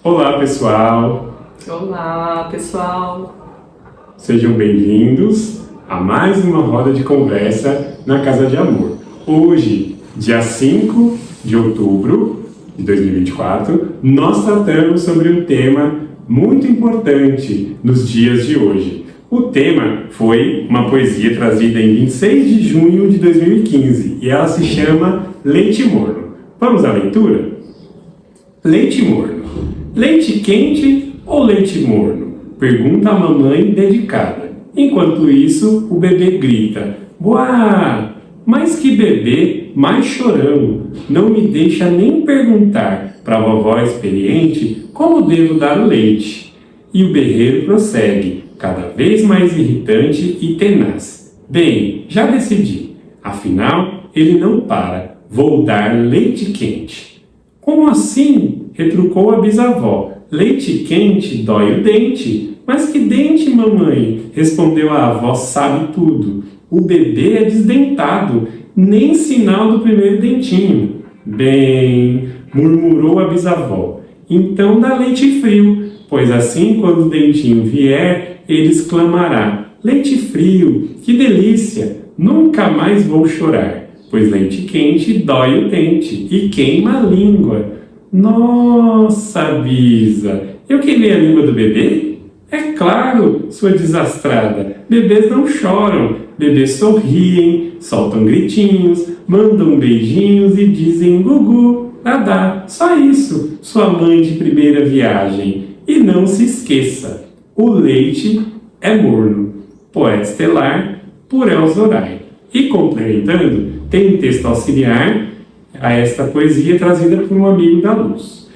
Olá, pessoal! Olá, pessoal! Sejam bem-vindos a mais uma roda de conversa na Casa de Amor. Hoje, dia 5 de outubro de 2024, nós tratamos sobre um tema muito importante nos dias de hoje. O tema foi uma poesia trazida em 26 de junho de 2015 e ela se chama Leite Morno. Vamos à leitura? Leite morno. Leite quente ou leite morno? Pergunta a mamãe dedicada. Enquanto isso, o bebê grita: "Buá! Mas que bebê mais chorão! Não me deixa nem perguntar para a vovó experiente como devo dar o leite." E o berreiro prossegue, cada vez mais irritante e tenaz. "Bem, já decidi. Afinal, ele não para. Vou dar leite quente." "Como assim?" retrucou a bisavó. "Leite quente dói o dente." "Mas que dente, mamãe?" respondeu a avó sabe tudo. "O bebê é desdentado, nem sinal do primeiro dentinho." "Bem," murmurou a bisavó, "então dá leite frio, pois assim quando o dentinho vier, ele exclamará: leite frio, que delícia, nunca mais vou chorar, pois leite quente dói o dente e queima a língua." "Nossa, Bisa, eu queimei a língua do bebê?" "É claro, sua desastrada. Bebês não choram. Bebês sorriem, soltam gritinhos, mandam beijinhos e dizem gugu, dadá. Só isso, sua mãe de primeira viagem. E não se esqueça, o leite é morno." Poeta estelar, Purell Zorai. E complementando, tem um texto auxiliar a esta poesia trazida por um amigo da luz.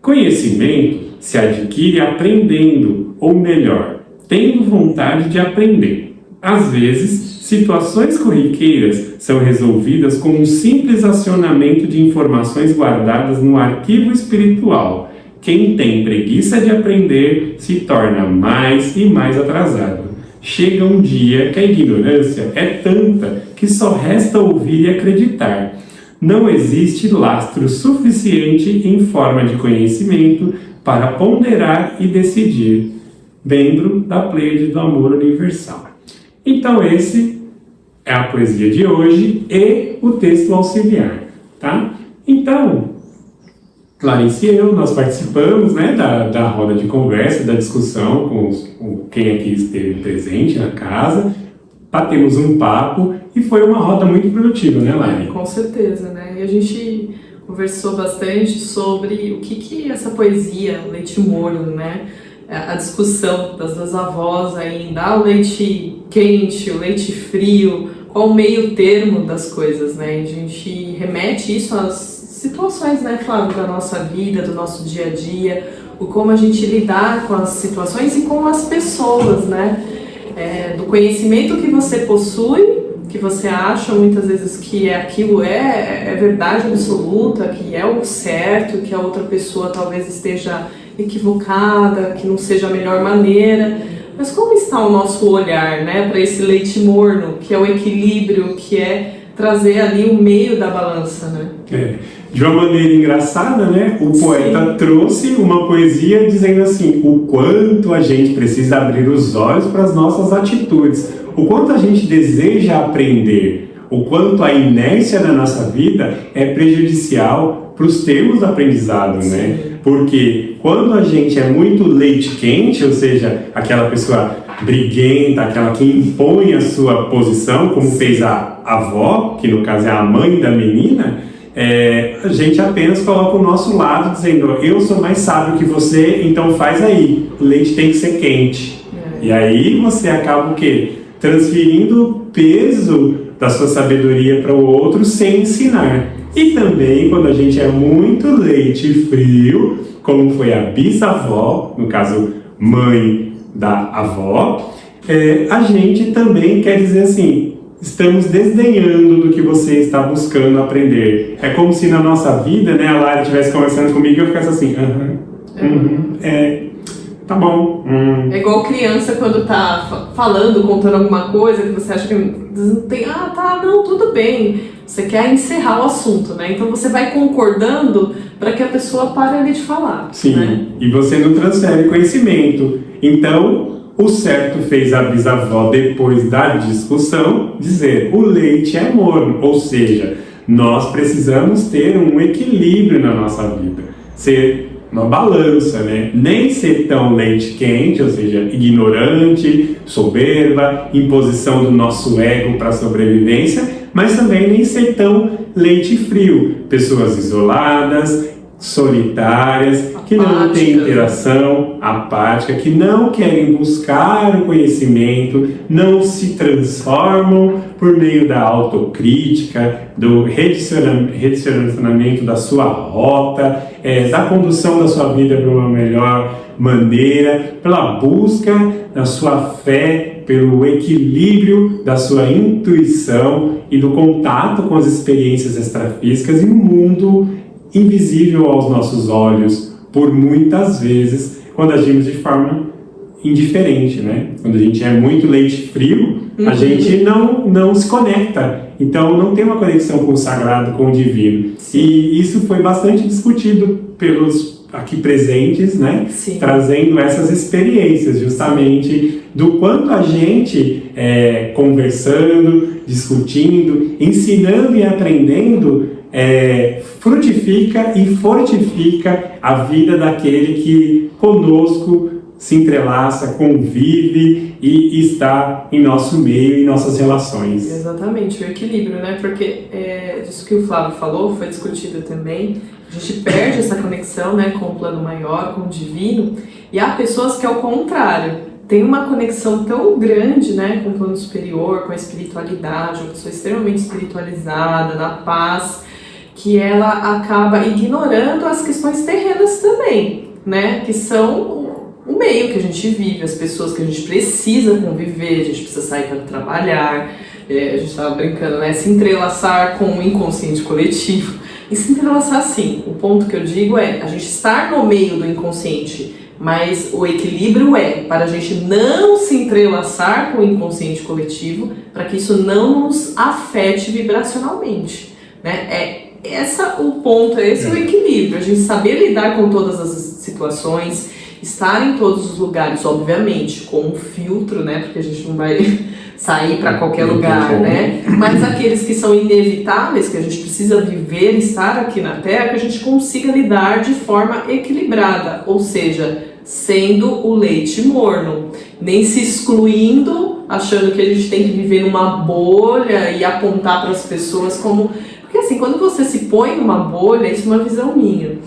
Conhecimento se adquire aprendendo, ou melhor, tendo vontade de aprender. Às vezes, situações corriqueiras são resolvidas com um simples acionamento de informações guardadas no arquivo espiritual. Quem tem preguiça de aprender se torna mais e mais atrasado. Chega um dia que a ignorância é tanta que só resta ouvir e acreditar. Não existe lastro suficiente em forma de conhecimento para ponderar e decidir. Membro da Pleiade do Amor Universal. Então esse é a poesia de hoje e o texto auxiliar, tá? Então, Clarice e eu, nós participamos, né, da roda de conversa, da discussão com quem aqui esteve presente na casa, batemos um papo e foi uma roda muito produtiva, né, Lari? Com certeza, né? E a gente conversou bastante sobre o que essa poesia, o leite morno, né? A discussão das duas avós ainda, o leite quente, o leite frio, qual o meio termo das coisas, né? A gente remete isso às situações, né, Flávio, da nossa vida, do nosso dia a dia, o como a gente lidar com as situações e com as pessoas, né? Do conhecimento que você possui, que você acha muitas vezes que aquilo é verdade absoluta, que é o certo, que a outra pessoa talvez esteja equivocada, que não seja a melhor maneira. Mas como está o nosso olhar, né, para esse leite morno, que é o equilíbrio, que é trazer ali o meio da balança, né? De uma maneira engraçada, né, o poeta trouxe uma poesia dizendo assim, o quanto a gente precisa abrir os olhos para as nossas atitudes, o quanto a gente deseja aprender, o quanto a inércia da nossa vida é prejudicial para os termos do aprendizado, né? Porque quando a gente é muito leite quente, ou seja, aquela pessoa briguenta, aquela que impõe a sua posição, como fez a avó, que no caso é a mãe da menina, a gente apenas coloca o nosso lado dizendo, eu sou mais sábio que você, então faz aí, o leite tem que ser quente. E aí você acaba o quê? Transferindo o peso da sua sabedoria para o outro sem ensinar. E também quando a gente é muito leite frio, como foi a bisavó, no caso mãe da avó, a gente também quer dizer assim, estamos desdenhando do que você está buscando aprender. É como se na nossa vida, né, a Lara estivesse conversando comigo e eu ficasse assim, tá bom. É igual criança quando tá falando, contando alguma coisa que você acha que não tem, não, tudo bem. você quer encerrar o assunto, né? Então você vai concordando para que a pessoa pare ali de falar. Sim, né? E você não transfere conhecimento. Então, o certo fez a bisavó, depois da discussão, dizer: o leite é morno, ou seja, nós precisamos ter um equilíbrio na nossa vida, ser uma balança, né? Nem ser tão leite quente, ou seja, ignorante, soberba, imposição do nosso ego para a sobrevivência, mas também nem ser tão leite frio, pessoas isoladas, solitárias, que não têm interação, apática, que não querem buscar o conhecimento, não se transformam por meio da autocrítica, do redirecionamento da sua rota, da condução da sua vida para uma melhor maneira, pela busca da sua fé, pelo equilíbrio da sua intuição e do contato com as experiências extrafísicas e o mundo invisível aos nossos olhos, por muitas vezes, quando agimos de forma indiferente, né? Quando a gente é muito leite frio, a gente não se conecta, então não tem uma conexão com o sagrado, com o divino. Sim. E isso foi bastante discutido pelos aqui presentes, né? Sim. Trazendo essas experiências, justamente do quanto a gente, conversando, discutindo, ensinando e aprendendo, frutifica e fortifica a vida daquele que conosco se entrelaça, convive e está em nosso meio, em nossas relações. Exatamente, o equilíbrio, né? Porque isso que o Flávio falou foi discutido também. A gente perde essa conexão, né, com o plano maior, com o divino, e há pessoas que, ao contrário, tem uma conexão tão grande, né, com o plano superior, com a espiritualidade, uma pessoa extremamente espiritualizada, na paz, que ela acaba ignorando as questões terrenas também, né, que são o meio que a gente vive, as pessoas que a gente precisa conviver, a gente precisa sair para trabalhar, a gente estava brincando, né, se entrelaçar com o inconsciente coletivo, e se entrelaçar sim, o ponto que eu digo é a gente estar no meio do inconsciente, mas o equilíbrio para a gente não se entrelaçar com o inconsciente coletivo, para que isso não nos afete vibracionalmente, né? Esse é o equilíbrio, a gente saber lidar com todas as situações, estar em todos os lugares, obviamente, com um filtro, né? Porque a gente não vai sair para qualquer lugar, né? Mas aqueles que são inevitáveis, que a gente precisa viver, estar aqui na Terra, que a gente consiga lidar de forma equilibrada, ou seja, sendo o leite morno, nem se excluindo, achando que a gente tem que viver numa bolha e apontar para as pessoas como... Porque assim, quando você se põe numa bolha, isso é uma visão minha,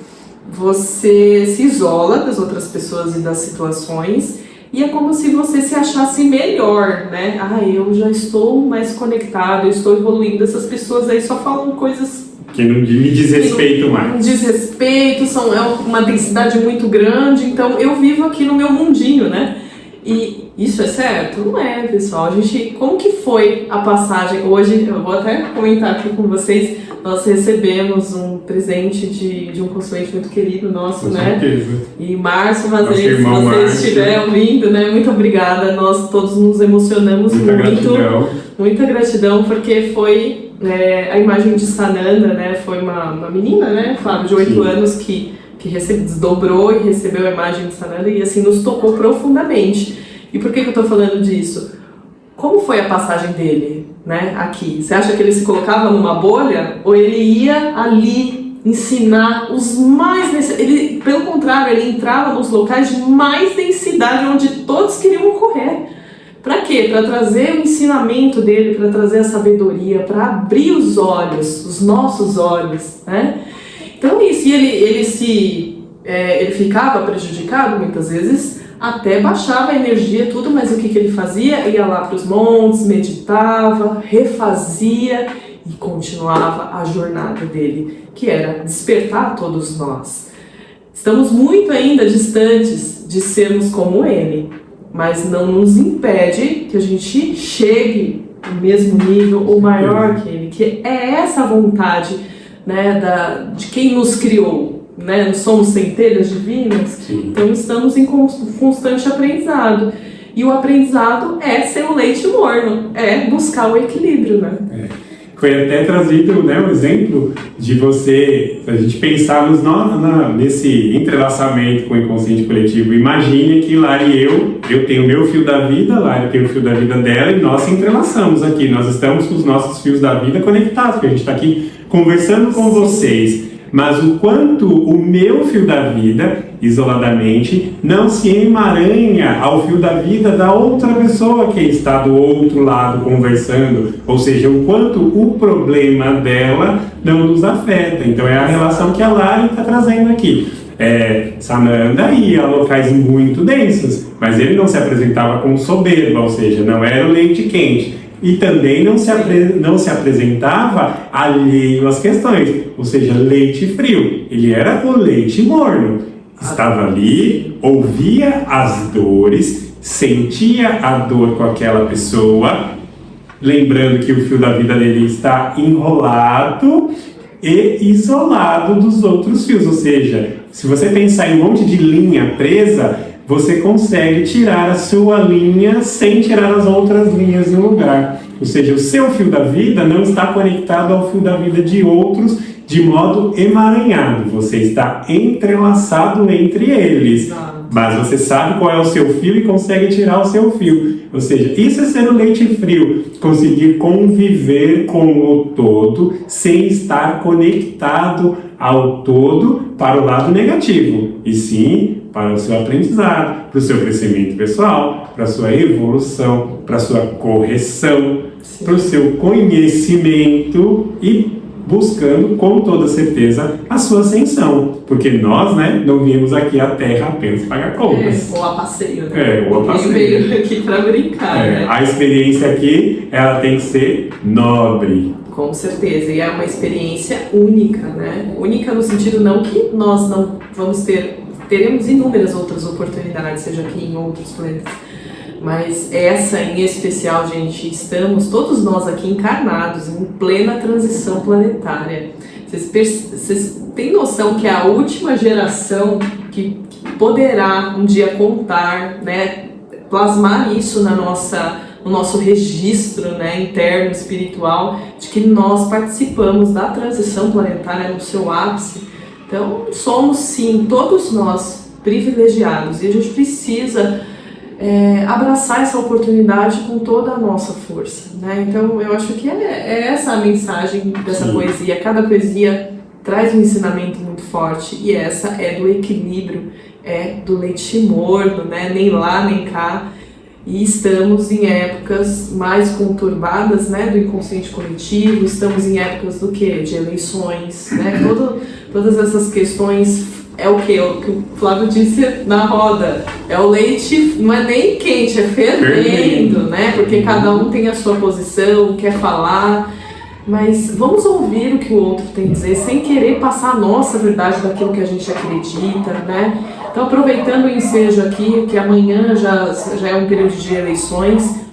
você se isola das outras pessoas e das situações e é como se você se achasse melhor, né? Eu já estou mais conectado, eu estou evoluindo, essas pessoas aí só falam coisas que não me diz respeito mais. Não diz respeito, é uma densidade muito grande, então eu vivo aqui no meu mundinho, né? E isso é certo? Não é, pessoal. Como que foi a passagem? Hoje, eu vou até comentar aqui com vocês, nós recebemos um presente de um consulente muito querido nosso, né? Certeza. E Márcio Mazei, se você estiver ouvindo, né? Muito obrigada, nós todos nos emocionamos muita gratidão, porque foi a imagem de Sananda, né? Foi uma menina, né, Flávio, de 8 anos que desdobrou e recebeu a imagem de Sananda e assim nos tocou profundamente. E por que eu estou falando disso? Como foi a passagem dele, né, aqui? Você acha que ele se colocava numa bolha ou ele ia ali ensinar os mais... pelo contrário, ele entrava nos locais de mais densidade, onde todos queriam correr. Para quê? Para trazer o ensinamento dele, para trazer a sabedoria, para abrir os olhos, os nossos olhos, né? Então isso, e ele ficava prejudicado muitas vezes, até baixava a energia, tudo, mas o que ele fazia? Ia lá para os montes, meditava, refazia e continuava a jornada dele, que era despertar todos nós. Estamos muito ainda distantes de sermos como ele, mas não nos impede que a gente chegue no mesmo nível ou maior que ele, que é essa vontade, né, de quem nos criou, né? Nós somos centelhas divinas. Sim. Então estamos em constante aprendizado. E o aprendizado é ser o leite morno, é buscar o equilíbrio, né? foi até trazido, né, o exemplo de você, a gente pensar nesse entrelaçamento com o inconsciente coletivo. Imagine que Lara e eu tenho o meu fio da vida, Lara tem o fio da vida dela e nós se entrelaçamos aqui. Nós estamos com os nossos fios da vida conectados, porque a gente está aqui conversando com vocês. Mas o quanto o meu fio da vida, isoladamente, não se emaranha ao fio da vida da outra pessoa que está do outro lado conversando. Ou seja, o quanto o problema dela não nos afeta. Então é a relação que a Lari está trazendo aqui. Sananda ia a locais muito densos, mas ele não se apresentava com soberba, ou seja, não era o leite quente. E também não se apresentava alheio às questões, ou seja, leite frio. Ele era o leite morno. Estava ali, ouvia as dores, sentia a dor com aquela pessoa, lembrando que o fio da vida dele está enrolado e isolado dos outros fios. Ou seja, se você pensar em um monte de linha presa, você consegue tirar a sua linha sem tirar as outras linhas do lugar. Ou seja, o seu fio da vida não está conectado ao fio da vida de outros de modo emaranhado. Você está entrelaçado entre eles. Mas você sabe qual é o seu fio e consegue tirar o seu fio. Ou seja, isso é ser o leite frio. Conseguir conviver com o todo sem estar conectado ao todo para o lado negativo. E sim para o seu aprendizado, para o seu crescimento pessoal, para a sua evolução, para a sua correção, para o seu conhecimento e buscando, com toda certeza, a sua ascensão. Porque nós, né, não viemos aqui à Terra apenas pagar contas. Ou a passeio, né? Ou a passeio. Veio aqui para brincar, né? A experiência aqui, ela tem que ser nobre. Com certeza, e é uma experiência única, né? Única no sentido não que nós não vamos teremos inúmeras outras oportunidades, seja aqui em outros planetas. Mas essa em especial, gente, estamos todos nós aqui encarnados em plena transição planetária. Vocês têm noção que é a última geração que poderá um dia contar, né, plasmar isso no nosso registro, né, interno, espiritual, de que nós participamos da transição planetária no seu ápice. Então, somos sim, todos nós, privilegiados, e a gente precisa abraçar essa oportunidade com toda a nossa força, né? Então, eu acho que é essa a mensagem dessa poesia. Cada poesia traz um ensinamento muito forte, e essa é do equilíbrio, é do leite morno, né? Nem lá, nem cá. E estamos em épocas mais conturbadas, né, do inconsciente coletivo, estamos em épocas do quê? De eleições, né? Todas essas questões é o quê? O que o Flávio disse na roda. É o leite, não é nem quente, é fervendo, né? Porque cada um tem a sua posição, quer falar. Mas vamos ouvir o que o outro tem a dizer, sem querer passar a nossa verdade daquilo que a gente acredita, né? Então, aproveitando o ensejo aqui, que amanhã já é um período de eleições,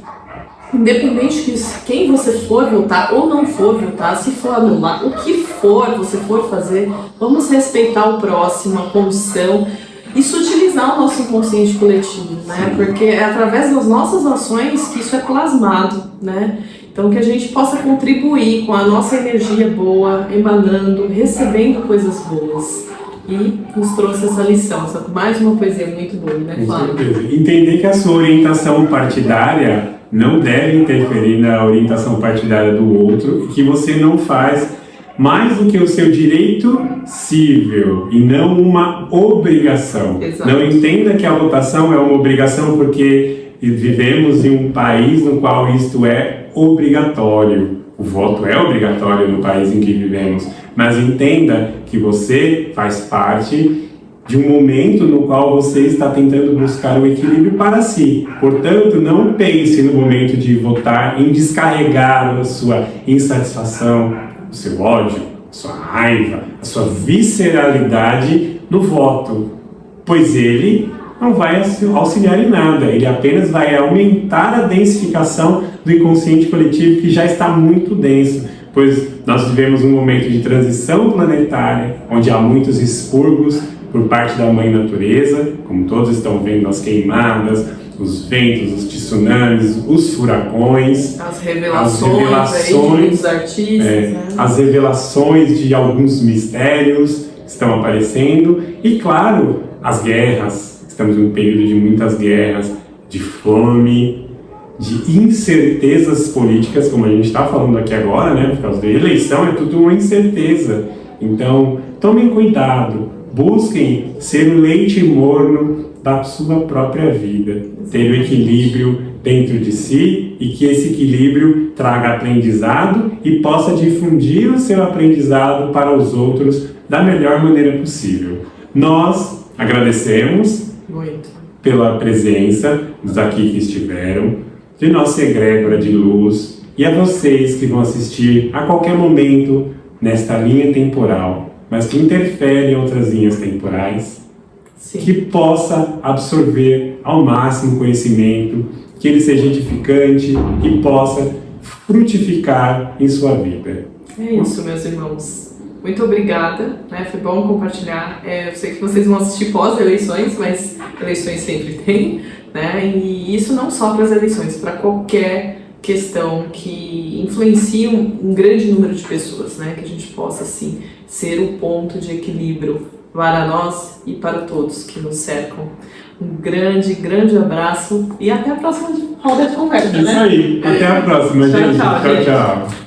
independente de quem você for votar ou não for votar, se for anular, o que for você for fazer, vamos respeitar o próximo, a condição, e sutilizar o nosso inconsciente coletivo, né? Porque é através das nossas ações que isso é plasmado, né? Então, que a gente possa contribuir com a nossa energia boa, emanando, recebendo coisas boas. E nos trouxe essa lição. Mais uma poesia muito boa, né, Flávio? Com certeza. Entender que a sua orientação partidária não deve interferir na orientação partidária do outro e que você não faz mais do que o seu direito cível e não uma obrigação. Exato. Não entenda que a votação é uma obrigação porque vivemos em um país no qual isto é obrigatório. O voto é obrigatório no país em que vivemos, mas entenda que você faz parte de um momento no qual você está tentando buscar o equilíbrio para si. Portanto, não pense no momento de votar em descarregar a sua insatisfação, o seu ódio, a sua raiva, a sua visceralidade no voto, pois ele não vai auxiliar em nada, ele apenas vai aumentar a densificação do inconsciente coletivo que já está muito denso, pois nós vivemos um momento de transição planetária, onde há muitos expurgos por parte da Mãe Natureza, como todos estão vendo, as queimadas, os ventos, os tsunamis, os furacões, as revelações aí dos artistas, né? As revelações de alguns mistérios que estão aparecendo e, claro, as guerras. Estamos em um período de muitas guerras, de fome, de incertezas políticas, como a gente está falando aqui agora, né? Por causa da eleição, é tudo uma incerteza. Então, tomem cuidado, busquem ser o leite morno da sua própria vida, ter o equilíbrio dentro de si e que esse equilíbrio traga aprendizado e possa difundir o seu aprendizado para os outros da melhor maneira possível. Nós agradecemos muito pela presença dos aqui que estiveram, de nossa egrégora de luz e a vocês que vão assistir a qualquer momento nesta linha temporal, mas que interfere em outras linhas temporais. Sim. Que possa absorver ao máximo conhecimento, que ele seja edificante e possa frutificar em sua vida. É isso, meus irmãos. Muito obrigada, né? Foi bom compartilhar. Eu sei que vocês vão assistir pós-eleições, mas eleições sempre tem, né? E isso não só para as eleições, para qualquer questão que influencia um grande número de pessoas, né? Que a gente possa, assim, ser o ponto de equilíbrio para nós e para todos que nos cercam. Um grande, grande abraço e até a próxima roda de conversa, né? Isso aí. Até a próxima, gente. Tchau, Tchau, tchau.